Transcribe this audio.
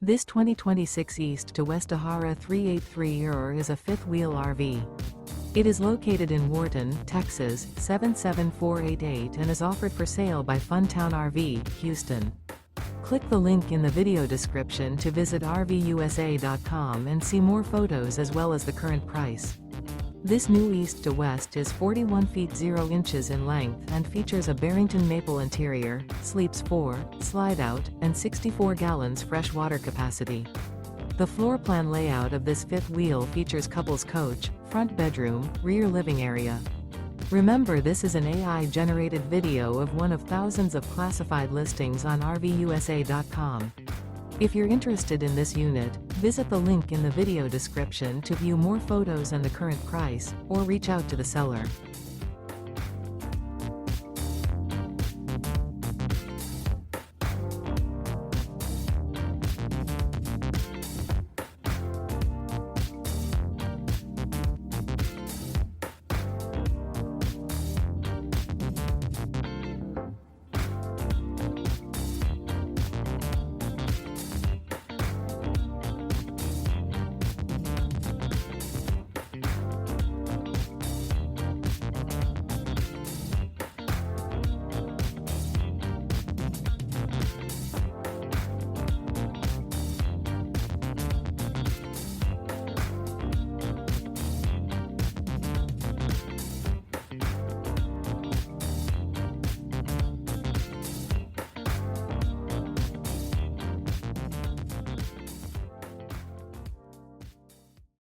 This 2026 East to West Ahara 383er is a fifth-wheel RV. It is located in Wharton, Texas, 77488 and is offered for sale by Funtown RV, Houston. Click the link in the video description to visit RVUSA.com and see more photos as well as the current price. This new East to West is 41 feet 0 inches in length and features a Barrington Maple interior, sleeps 4, Slideout, and 64 gallons fresh water capacity. The floor plan layout of this fifth wheel features couples coach, front bedroom, rear living area. Remember, this is an AI-generated video of one of thousands of classified listings on RVUSA.com. If you're interested in this unit, visit the link in the video description to view more photos and the current price, or reach out to the seller.